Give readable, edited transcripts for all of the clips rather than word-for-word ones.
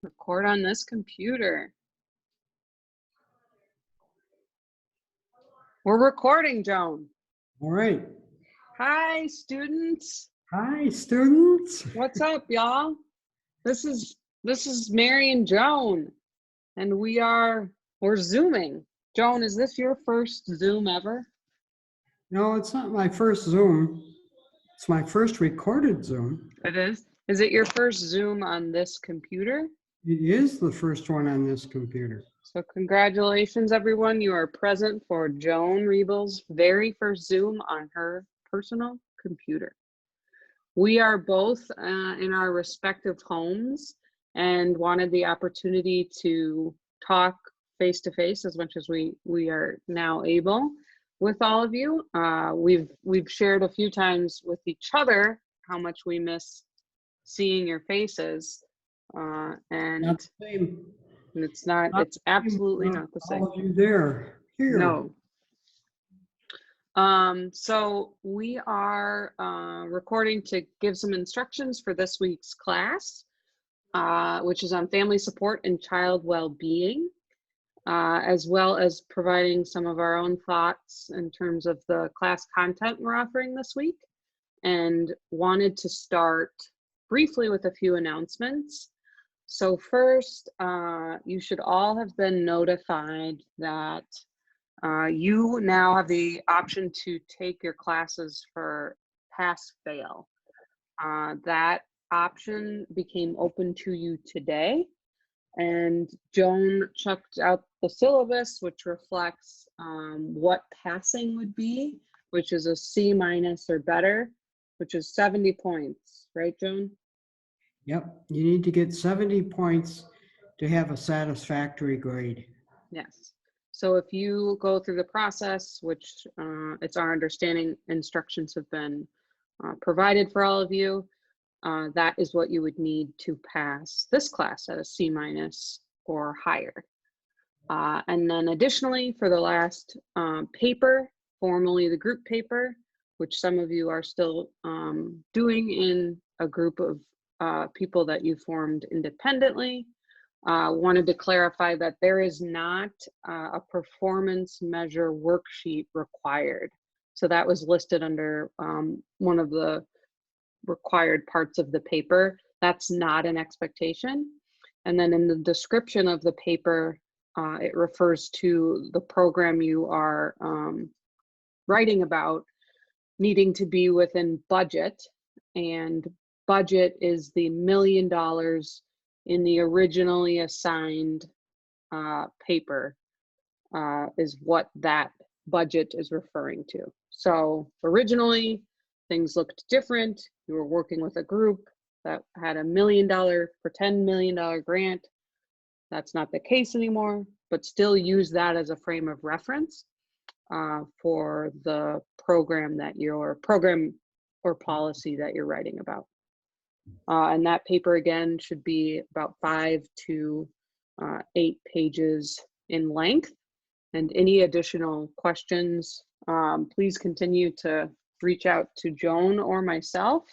Record on this computer. We're recording, Joan. All right. Hi, students. Hi, students. What's up, y'all? This is Mary and Joan, and we're Zooming. Joan, is this your first Zoom ever? No, it's not my first Zoom. It's my first recorded Zoom. It is. Is it your first Zoom on this computer? It is the first one on this computer. So congratulations, everyone. You are present for Joan Riebel's very first Zoom on her personal computer. We are both in our respective homes and wanted the opportunity to talk face-to-face as much as we are now able with all of you. We've shared a few times with each other how much we miss seeing your faces, and Not the same. it's absolutely not the same. All of you there. Here. No. So we are recording to give some instructions for this week's class, which is on family support and child well-being, as well as providing some of our own thoughts in terms of the class content we're offering this week, and wanted to start briefly with a few announcements. So first, you should all have been notified that you now have the option to take your classes for pass-fail. That option became open to you today, and Joan checked out the syllabus, which reflects what passing would be, which is a C- or better, which is 70 points, right, Joan? Yep, you need to get 70 points to have a satisfactory grade. Yes. So if you go through the process, which it's our understanding instructions have been provided for all of you, that is what you would need to pass this class at a C- or higher. And then additionally, for the last paper, formerly the group paper, which some of you are still doing in a group of people that you formed independently, wanted to clarify that there is not a performance measure worksheet required. So that was listed under one of the required parts of the paper. That's not an expectation. And then in the description of the paper, it refers to the program you are writing about needing to be within budget, and budget is the $1 million in the originally assigned paper, is what that budget is referring to. So originally things looked different. You were working with a group that had $1 million, pretend $1 million grant. That's not the case anymore, but still use that as a frame of reference for the program or policy that you're writing about. And that paper again should be about 5 to 8 pages in length. And any additional questions, please continue to reach out to Joan or myself.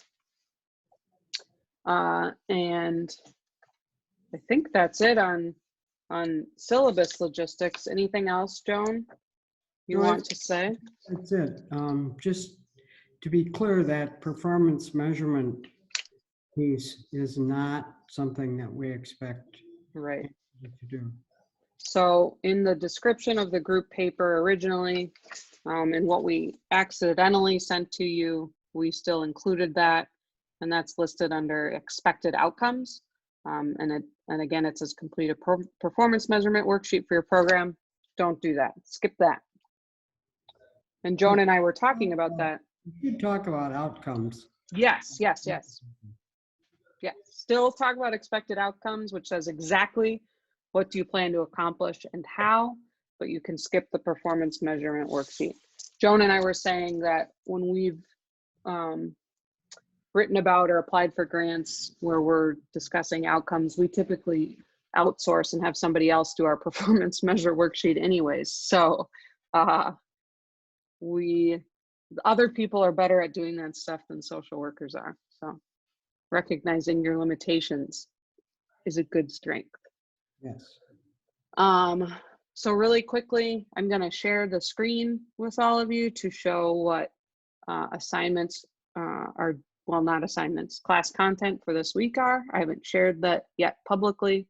And I think that's it on syllabus logistics. Anything else, Joan, you want to say? That's it. Just to be clear, that performance measurement piece is not something that we expect Right to do. So in the description of the group paper originally, and what we accidentally sent to you, we still included that, and that's listed under expected outcomes. And again, it says complete a performance measurement worksheet for your program. Don't do that. Skip that. And Joan and I were talking about that. You could talk about outcomes. Yes. Still talk about expected outcomes, which says exactly what do you plan to accomplish and how, but you can skip the performance measurement worksheet. Joan and I were saying that when we've written about or applied for grants where we're discussing outcomes, we typically outsource and have somebody else do our performance measure worksheet anyways. So other people are better at doing that stuff than social workers are. So recognizing your limitations. is a good strength. Yes. So really quickly, I'm going to share the screen with all of you to show what assignments are, well, not assignments, class content for this week are. I haven't shared that yet publicly,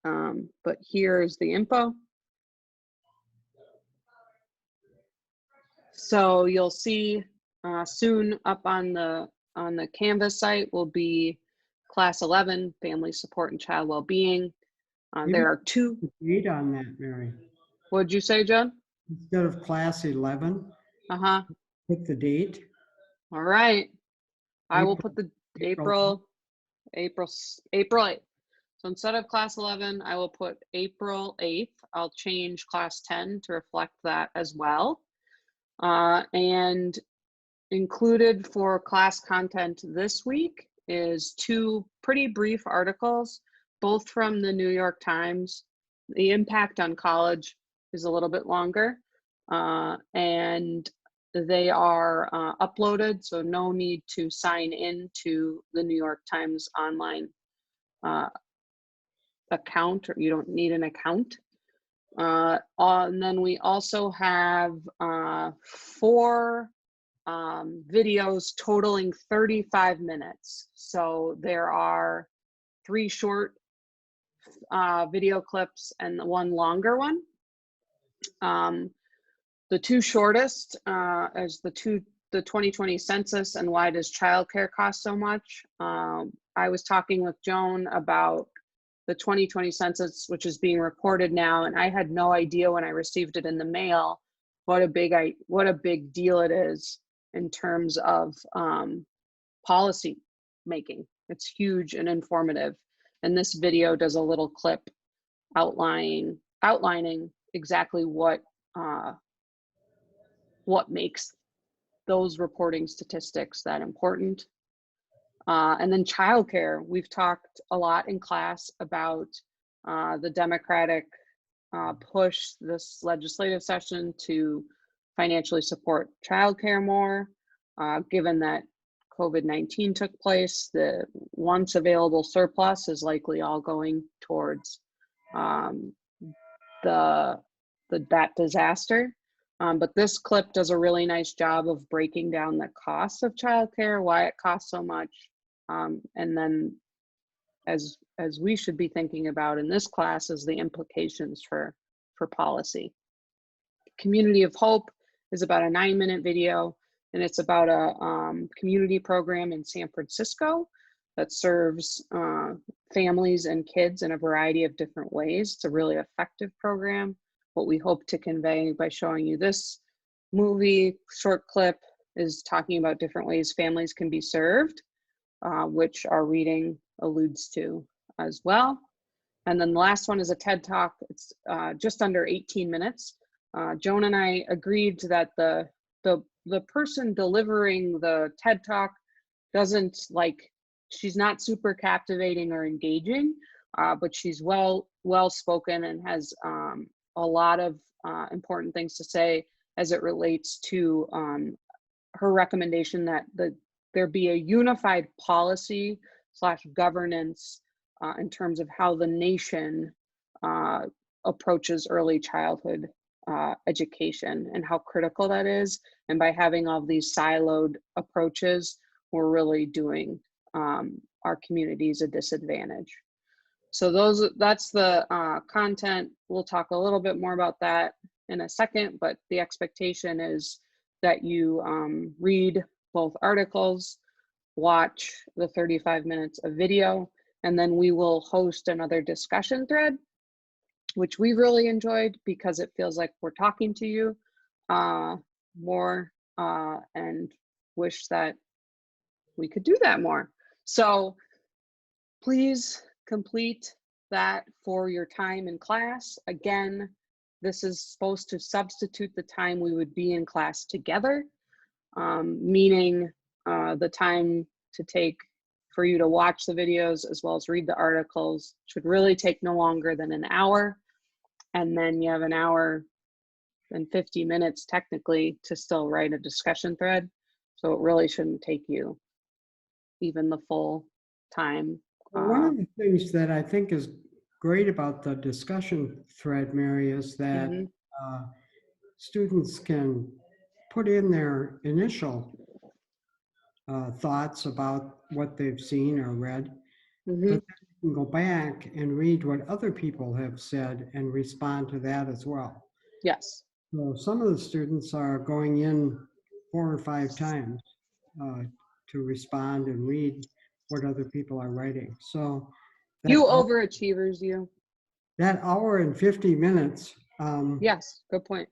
but here's the info. So you'll see soon up on the Canvas site will be Class 11, Family Support and Child Wellbeing. There are two. Date on that, Mary. What'd you say, Joan? Instead of class 11, Uh-huh. put the date. All right. I will April- put the April. April 8th. So instead of class 11, I will put April 8th. I'll change class 10 to reflect that as well. And included for class content this week is two pretty brief articles, both from the New York Times. The impact on college is a little bit longer, and they are uploaded, so no need to sign in to the New York Times online account, or you don't need an account. And then we also have 4 videos totaling 35 minutes. So there are 3 short video clips and 1 longer one. The 2 shortest is the 2020 census and why does childcare cost so much. I was talking with Joan about the 2020 census, which is being recorded now, and I had no idea when I received it in the mail what a big deal it is in terms of policy making. It's huge and informative. And this video does a little clip outlining exactly what makes those reporting statistics that important. And then childcare, we've talked a lot in class about the Democratic push this legislative session to financially support childcare more, given that COVID-19 took place. The once available surplus is likely all going towards that disaster. But this clip does a really nice job of breaking down the costs of childcare, why it costs so much, and then as we should be thinking about in this class is the implications for policy. Community of Hope is about a 9-minute video, and it's about a community program in San Francisco that serves families and kids in a variety of different ways. It's a really effective program. What we hope to convey by showing you this movie short clip is talking about different ways families can be served, which our reading alludes to as well. And then the last one is a TED Talk. It's just under 18 minutes. Joan and I agreed that the person delivering the TED Talk doesn't she's not super captivating or engaging, but she's well spoken and has a lot of important things to say as it relates to her recommendation that there be a unified policy / governance in terms of how the nation approaches early childhood education and how critical that is. And by having all these siloed approaches, we're really doing our communities a disadvantage. So that's the content. We'll talk a little bit more about that in a second, but the expectation is that you read both articles, watch the 35 minutes of video, and then we will host another discussion thread, which we really enjoyed because it feels like we're talking to you more and wish that we could do that more. So please complete that for your time in class. Again, this is supposed to substitute the time we would be in class together, meaning the time to take for you to watch the videos as well as read the articles should really take no longer than an hour. And then you have an hour and 50 minutes technically to still write a discussion thread. So it really shouldn't take you even the full time Well, one of the things that I think is great about the discussion thread, Mary, is that Mhm, uh, students can put in their initial thoughts about what they've seen or read, mhm. but then you can go back and read what other people have said and respond to that as well. Yes. So some of the students are going in 4 or 5 times uh, to respond and read what other people are writing. So that You hour, overachievers, you. that hour and 50 minutes Yes, good point.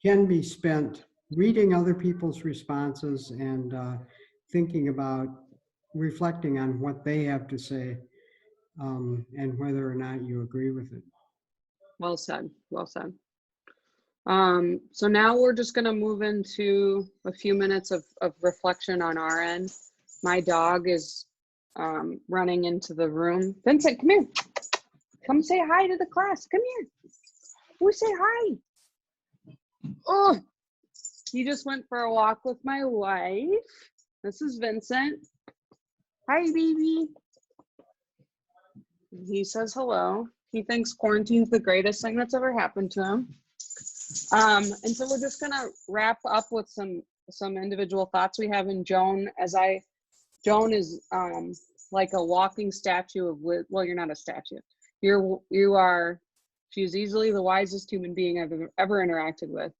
can be spent reading other people's responses and thinking about reflecting on what they have to say and whether or not you agree with it. Well said. Well said. So now we're just gonna move into a few minutes of reflection on our end. My dog is running into the room. Vincent, come here. Come say hi to the class. Come here. Who say hi? Oh, he just went for a walk with my wife. This is Vincent. Hi, baby. He says hello. He thinks quarantine's the greatest thing that's ever happened to him. And so we're just gonna wrap up with some individual thoughts we have in Joan. Joan is like a walking statue of well, you're not a statue. You are. She's easily the wisest human being I've ever interacted with,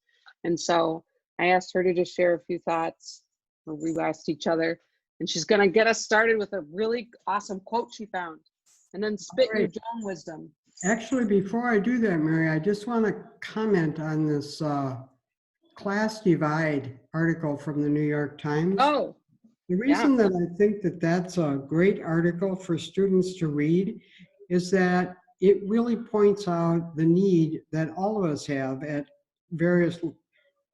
and so I asked her to just share a few thoughts, or we asked each other, and she's gonna get us started with a really awesome quote she found, and then spit your Right. Joan wisdom. Actually, before I do that, Mary, I just want to comment on this class divide article from the New York Times. Oh, The yeah. reason that I think that that's a great article for students to read is that it really points out the need that all of us have at various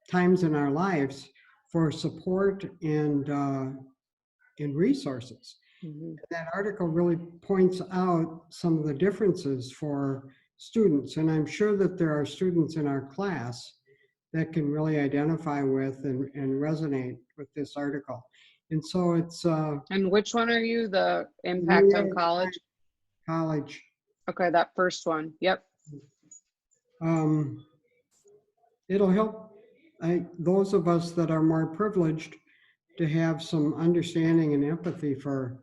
times in our lives for support and resources. Mhm. That article really points out some of the differences for students, and I'm sure that there are students in our class that can really identify with and resonate with this article. And so it's And which one are you? The New impact on York college? College. Okay, that first one. Yep. Um, it'll help those of us that are more privileged to have some understanding and empathy for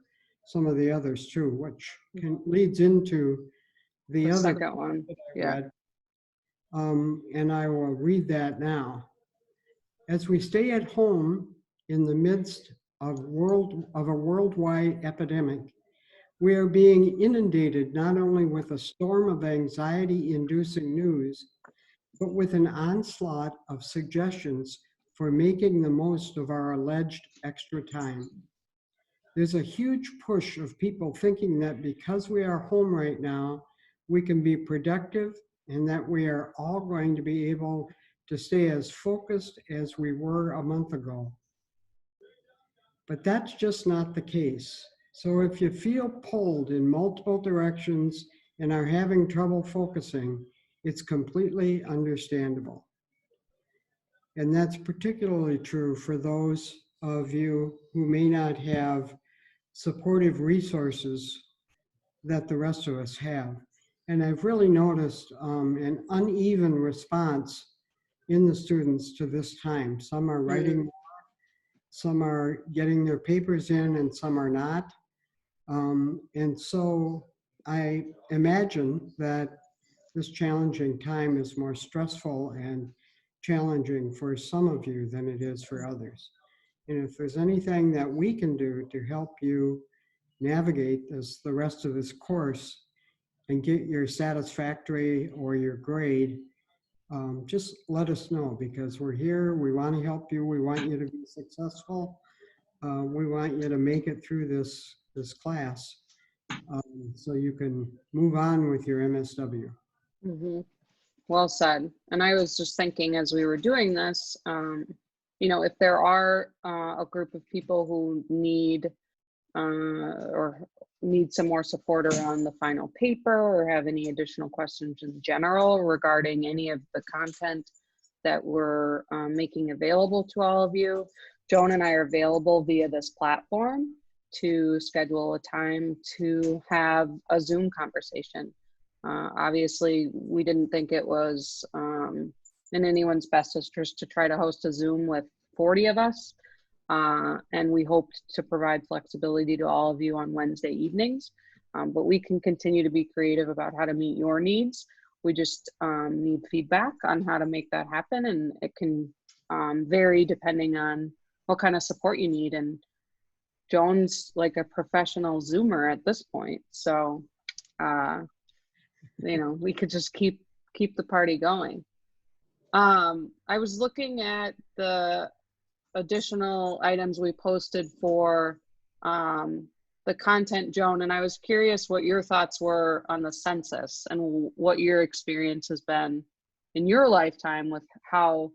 some of the others too, which leads into the The other second one. that I Yeah. read. And I will read that now. As we stay at home in the midst of a worldwide epidemic, we are being inundated not only with a storm of anxiety-inducing news, but with an onslaught of suggestions for making the most of our alleged extra time. There's a huge push of people thinking that because we are home right now, we can be productive and that we are all going to be able to stay as focused as we were a month ago. But that's just not the case. So if you feel pulled in multiple directions and are having trouble focusing, it's completely understandable. And that's particularly true for those of you who may not have supportive resources that the rest of us have. And I've really noticed an uneven response in the students to this time. Some are writing, some are getting their papers in, and some are not. And so I imagine that this challenging time is more stressful and challenging for some of you than it is for others. And if there's anything that we can do to help you navigate the rest of this course and get your satisfactory or your grade, just let us know, because we're here. We want to help you. We want you to be successful. We want you to make it through this class so you can move on with your MSW. Mm-hmm. Well said. And I was just thinking as we were doing this, if there are a group of people who or need some more support around the final paper or have any additional questions in general regarding any of the content that we're making available to all of you, Joan and I are available via this platform. to schedule a time to have a Zoom conversation. Obviously, we didn't think it was in anyone's best interest to try to host a Zoom with 40 of us. And we hoped to provide flexibility to all of you on Wednesday evenings. But we can continue to be creative about how to meet your needs. We just need feedback on how to make that happen. And it can vary depending on what kind of support you need. And Joan's like a professional Zoomer at this point. So, we could just keep the party going. I was looking at the additional items we posted for the content, Joan, and I was curious what your thoughts were on the census and what your experience has been in your lifetime with how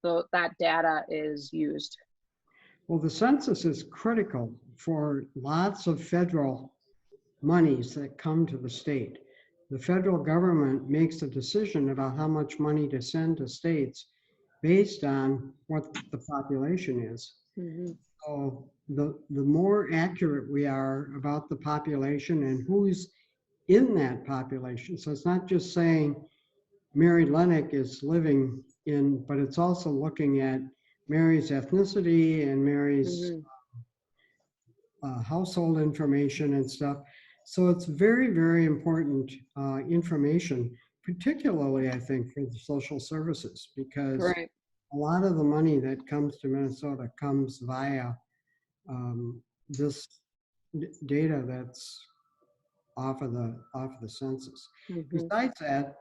that data is used. Well, the census is critical for lots of federal monies that come to the state. The federal government makes a decision about how much money to send to states based on what the population is. Mm-hmm. So the more accurate we are about the population and who's in that population. So it's not just saying Mary Lennox is living in, but it's also looking at Mary's ethnicity and Mary's household information and stuff. So it's very, very important information, particularly, I think, for the social services, because Right. a lot of the money that comes to Minnesota comes via this data that's off of the census. Mm-hmm. Besides that,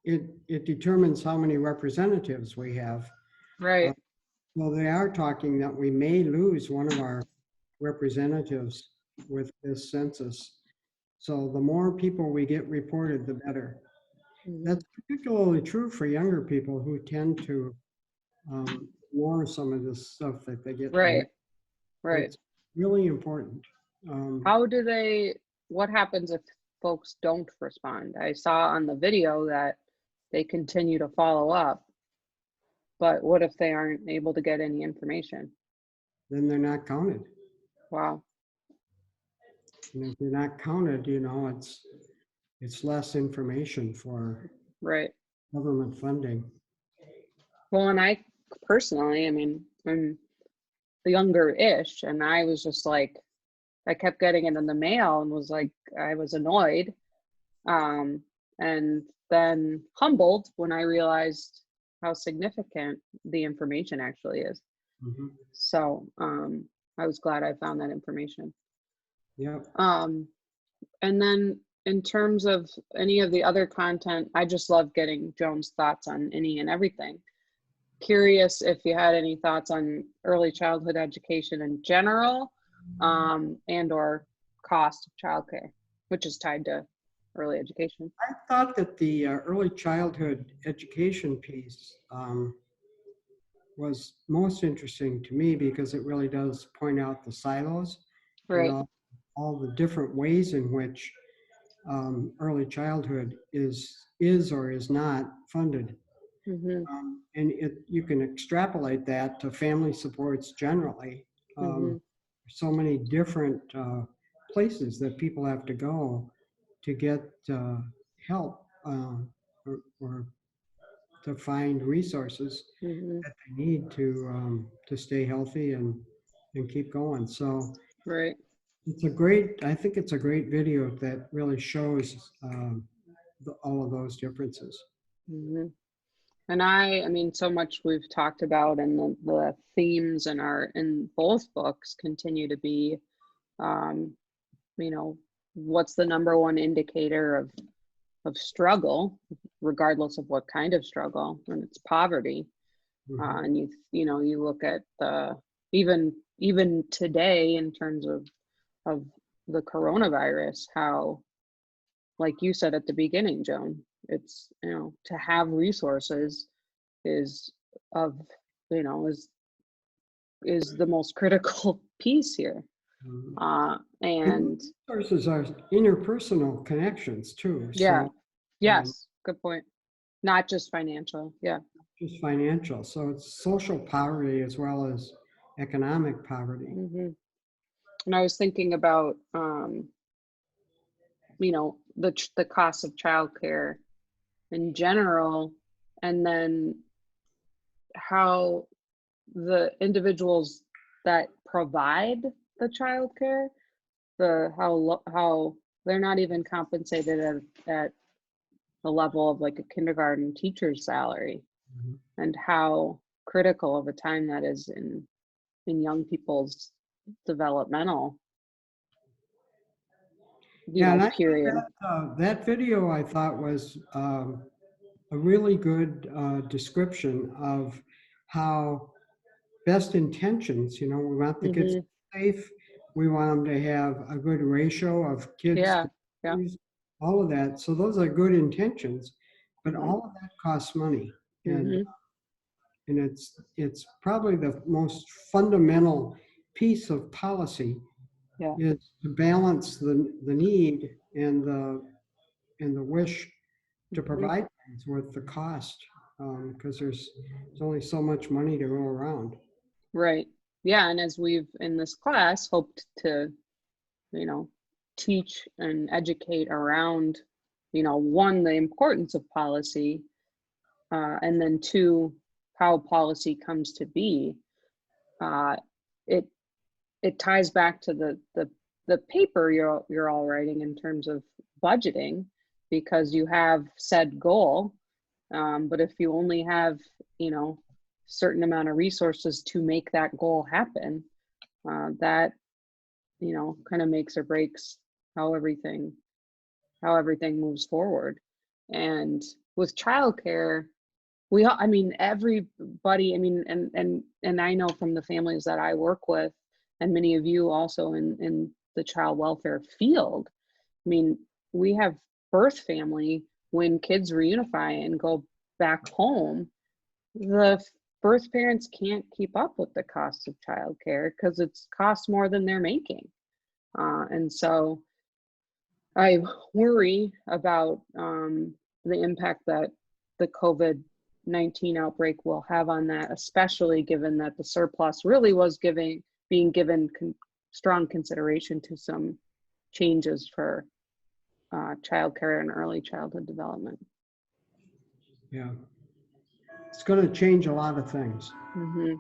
it determines how many representatives we have. Right. Well, they are talking that we may lose one of our representatives with this census. So the more people we get reported, the better. Mm-hmm. That's particularly true for younger people who tend to ignore some of this stuff that they get. Right. Right. It's really important. What happens if folks don't respond? I saw on the video that they continue to follow up, but what if they aren't able to get any information? Then they're not counted. Wow. And if they're not counted, it's less information for Right. government funding. Well, and I personally, I mean, I'm younger-ish, and I was just like, I kept getting it in the mail and was like, I was annoyed. And then humbled when I realized how significant the information actually is. Mm-hmm. So I was glad I found that information. Yeah. And then in terms of any of the other content, I just love getting Joan's thoughts on any and everything. Curious if you had any thoughts on early childhood education in general, and or cost of childcare, which is tied to early education. I thought that the early childhood education piece was most interesting to me because it really does point out the silos Right. and all the different ways in which early childhood is or is not funded. Mm-hmm. And you can extrapolate that to family supports generally. Mm-hmm. So many different places that people have to go to get help or to find resources Mm-hmm. that they need to stay healthy and keep going. So Right. I think it's a great video that really shows all of those differences. Mm-hmm. And I mean, so much we've talked about, and the themes in both books continue to be, what's the number one indicator of struggle, regardless of what kind of struggle, and it's poverty. Mhm. And you look at even today in terms of the coronavirus, how, like you said at the beginning, Joan, it's, to have resources is of, is the most critical piece here. Mhm. And Resources are interpersonal connections too. yeah, So yes, good point. Not just financial. Yeah. just financial. So it's social poverty as well as economic poverty. Mm-hmm. And I was thinking about, the cost of childcare in general, and then how the individuals that provide the childcare, how they're not even compensated at the level of like a kindergarten teacher's salary, Mhm. and how critical of a time that is in young people's developmental, Yeah, and I think period. that video I thought was a really good description of how best intentions, we want the kids to Hmm. be safe. We want them to have a good ratio of kids Yeah. to Yeah. teachers, all of that. So those are good intentions, but Hmm. all of that costs money. And Hmm. and it's probably the most fundamental piece of policy Yeah. is to balance the need and the wish to Hmm. provide things with the cost, because there's only so much money to go around. Right. Yeah. And as we've in this class hoped to, you know, teach and educate around, one, the importance of policy, and then two, how policy comes to be. Uh, it it ties back to the paper you're all writing in terms of budgeting, because you have said goal, but if you only have, certain amount of resources to make that goal happen, that, kind of makes or breaks how everything how everything moves forward. And with childcare, I mean, everybody, I mean, and I know from the families that I work with, and many of you also in the child welfare field, I mean, we have birth family. When kids reunify and go back home, the birth parents can't keep up with the cost of childcare because it's cost more than they're making. And so I worry about, the impact that the COVID-19 outbreak will have on that, especially given that the surplus really was being given strong consideration to some changes for childcare and early childhood development. Yeah, it's going to change a lot of things. Hmm.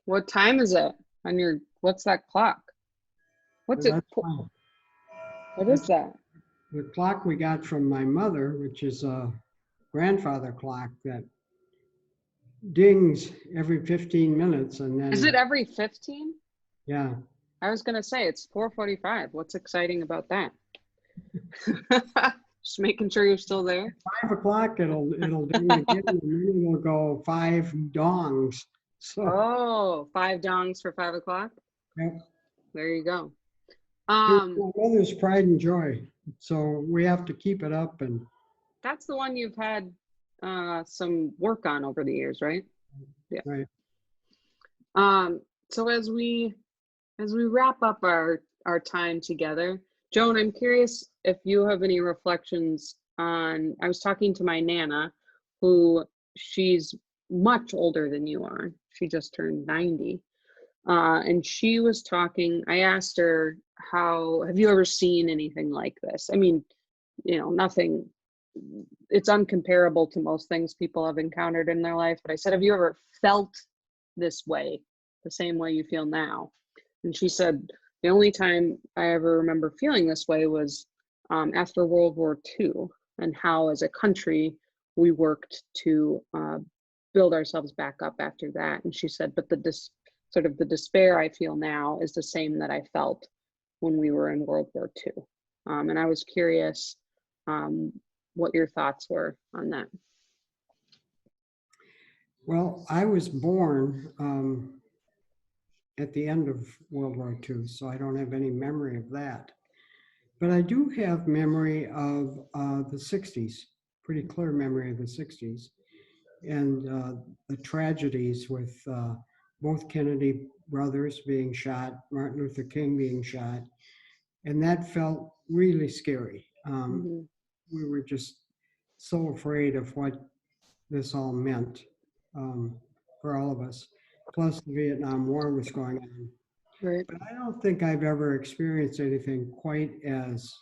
What time is it on what's that clock? What's But it? that's fine. What is That's that? the clock we got from my mother, which is a grandfather clock that dings every 15 minutes, and Is it then, every 15? yeah, I was gonna say it's 4:45. What's exciting about that? Just making sure you're still there. 5 o'clock it'll ding again, and then it'll go five dongs. So, Oh, five dongs for 5 o'clock. yeah, There you go. it was Um, my mother's pride and joy. So we have to keep it up, and that's the one you've had some work on over the years, right? Yeah. right. Um, so as we wrap up our time together, Joan, I'm curious if you have any reflections on. I was talking to my nana, who she's much older than you are. She just turned 90. And she was talking. I asked her, how have you ever seen anything like this? I mean, nothing, it's uncomparable to most things people have encountered in their life. But I said, have you ever felt this way, the same way you feel now? And she said, the only time I ever remember feeling this way was after World War II, and how, as a country, we worked to build ourselves back up after that. And she said, but sort of the despair I feel now is the same that I felt when we were in World War II. And I was curious um, what your thoughts were on that. Well, I was born at the end of World War II, so I don't have any memory of that. But I do have memory of the 60s, pretty clear memory of the 60s, and the tragedies with both Kennedy brothers being shot, Martin Luther King being shot, and that felt really scary. Mm-hmm. We were just so afraid of what this all meant, um, for all of us. Plus, the Vietnam War was going on. Right. But I don't think I've ever experienced anything quite as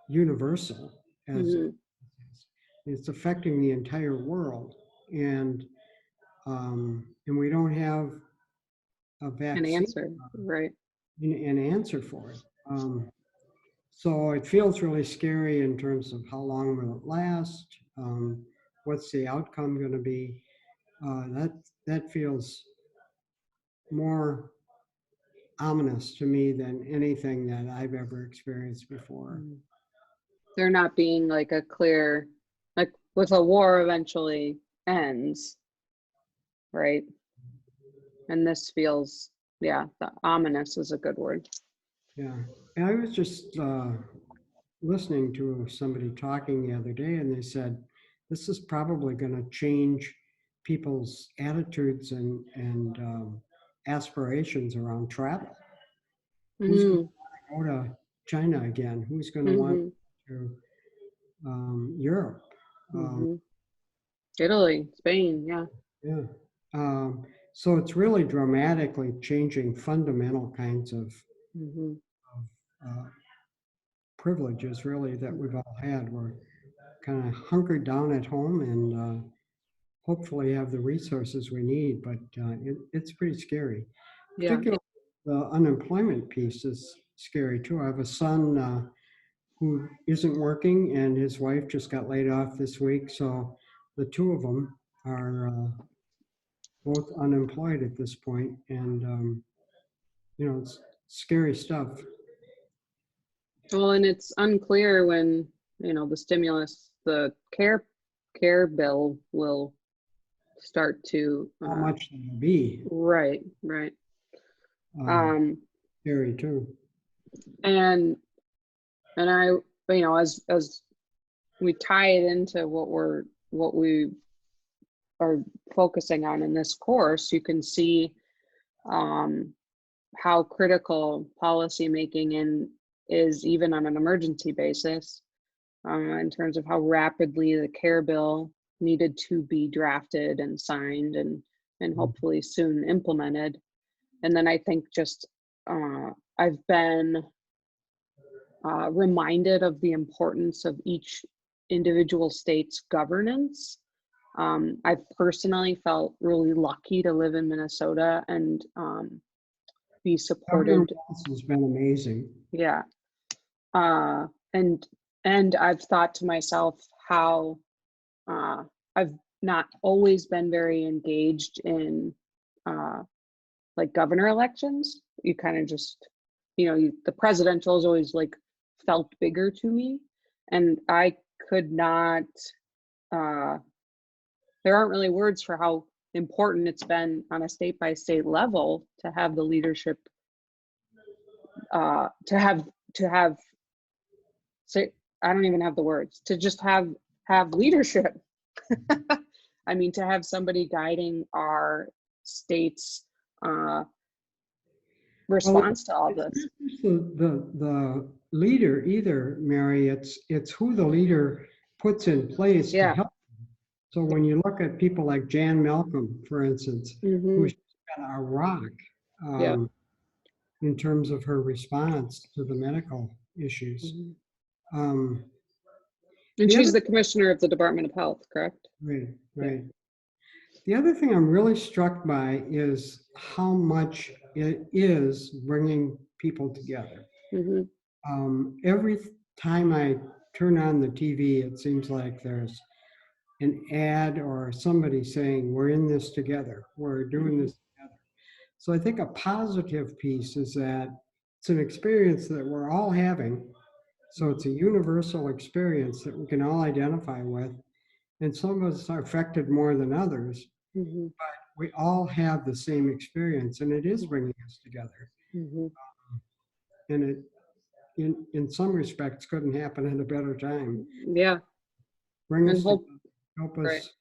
universal as Hmm. it's affecting the entire world, and we don't have a An vaccine, answer. Right. an answer for it. So it feels really scary in terms of how long will it last? What's the outcome going to be? That feels more ominous to me than anything that I've ever experienced before. Mm. There not being like a clear, like with a war eventually ends, right? And this feels, yeah, the ominous is a good word. Yeah, and I was just listening to somebody talking the other day, and they said this is probably going to change people's attitudes and aspirations around travel. Who's going Mm, to go to China again? Who's going to want mm-hmm, to Europe? Um, mm-hmm. Italy, Spain, yeah. yeah. So it's really dramatically changing fundamental kinds Mm-hmm. of privileges, really, that we've all had. We're kind of hunkered down at home and hopefully have the resources we need, but it's pretty scary. Yeah. Particularly the unemployment piece is scary too. I have a son who isn't working, and his wife just got laid off this week. So the two of them are both unemployed at this point, and it's scary stuff. Well, and it's unclear when, the stimulus, the care bill will start to, How much it'll be right, right. uh, Um, scary too. and I, as we tie it into what we are focusing on in this course, you can see um, how critical policy making is even on an emergency basis, in terms of how rapidly the care bill needed to be drafted and signed and hopefully soon implemented. And then I think just I've been reminded of the importance of each individual state's governance. I've personally felt really lucky to live in Minnesota and be Governor supported. Walz has been amazing. Yeah. Uh, and I've thought to myself how uh, I've not always been very engaged in uh, like governor elections. You kind of just, the presidential is always like felt bigger to me, and I could not. Uh, there aren't really words for how important it's been on a state by state level to have the leadership, to have say, I don't even have the words, to just have leadership. I mean, to have somebody guiding our state's uh, Well, response to all it's this. not just the leader either, Mary. It's who the leader puts in place to Yeah. help. So when you look at people like Jan Malcolm, for instance, Mm-hmm. who's been a rock Yeah. in terms of her response to the medical issues. Mm-hmm. Um, And the she's other, the commissioner of the Department of Health, correct? right, Yeah. right. The other thing I'm really struck by is how much it is bringing people together. Mm-hmm. Every time I turn on the TV, it seems like there's an ad or somebody saying, we're in this together, we're doing Mm-hmm. this together. So I think a positive piece is that it's an experience that we're all having. So it's a universal experience that we can all identify with. And some of us are affected more than others. Mm-hmm. We all have the same experience, and it is bringing us together. Mm-hmm. And it, in some respects, couldn't happen at a better time. Yeah. Bring And us together, hope, help right. us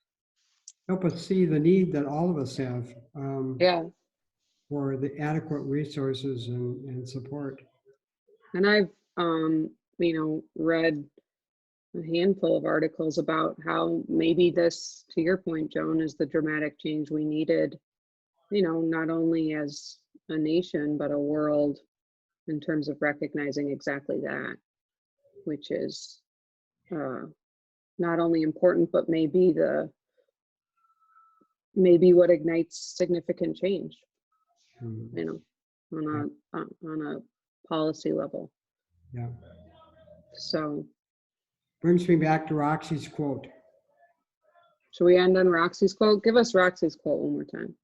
help us see the need that all of us have Yeah. for the adequate resources and support. And I've, read a handful of articles about how maybe this, to your point, Joan, is the dramatic change we needed you know, not only as a nation, but a world in terms of recognizing exactly that, which is not only important, but maybe what ignites significant change, Mm, you know, yeah, on a policy level. yeah. So Brings me back to Roxy's quote. should we end on Roxy's quote? Give us Roxy's quote one more time.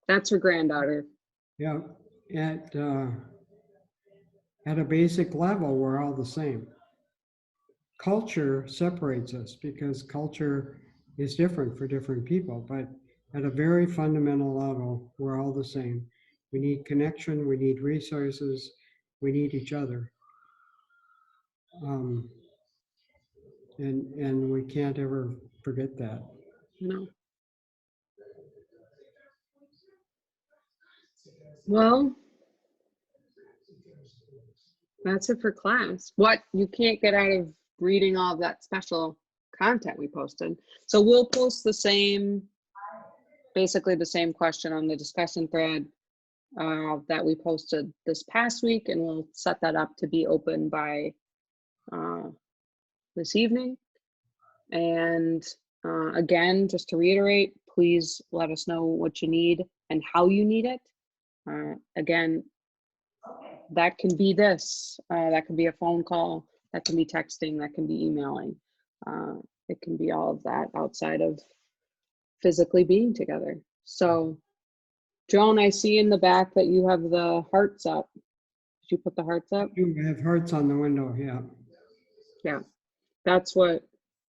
That's her granddaughter. Yeah, at a basic level, we're all the same. Culture separates us because culture is different for different people, but at a very fundamental level, we're all the same. We need connection, we need resources, we need each other. Um, and we can't ever forget that. No. Well, that's it for class. What you can't get out of reading all of that special content we posted. So we'll post the same, basically the same question on the discussion thread that we posted this past week, and we'll set that up to be open by this evening. And again, just to reiterate, please let us know what you need and how you need it. Again, that can be this, that can be a phone call, that can be texting, that can be emailing. It can be all of that outside of physically being together. So, Joan, I see in the back that you have the hearts up. Did you put the hearts up? You have hearts on the window, yeah. Yeah, that's what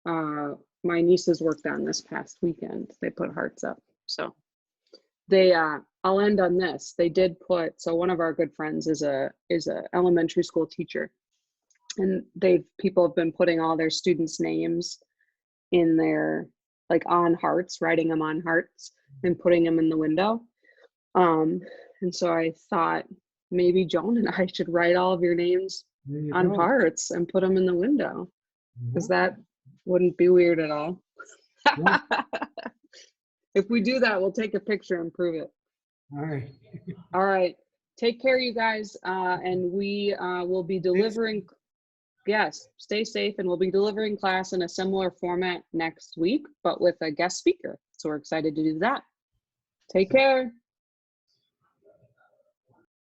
my nieces worked on this past weekend. They put hearts up. So they I'll end on this. They did put, so one of our good friends is a elementary school teacher, and people have been putting all their students' names in their, like, on hearts, writing them on hearts and putting them in the window. And so I thought maybe Joan and I should write all of your names There you on go. hearts and put them in the window, because Yeah. that wouldn't be weird at all. Yeah. If we do that, we'll take a picture and prove it. All right. All right. Take care, you guys. And we will be delivering. Yes, stay safe. And we'll be delivering class in a similar format next week, but with a guest speaker. So we're excited to do that. Take care.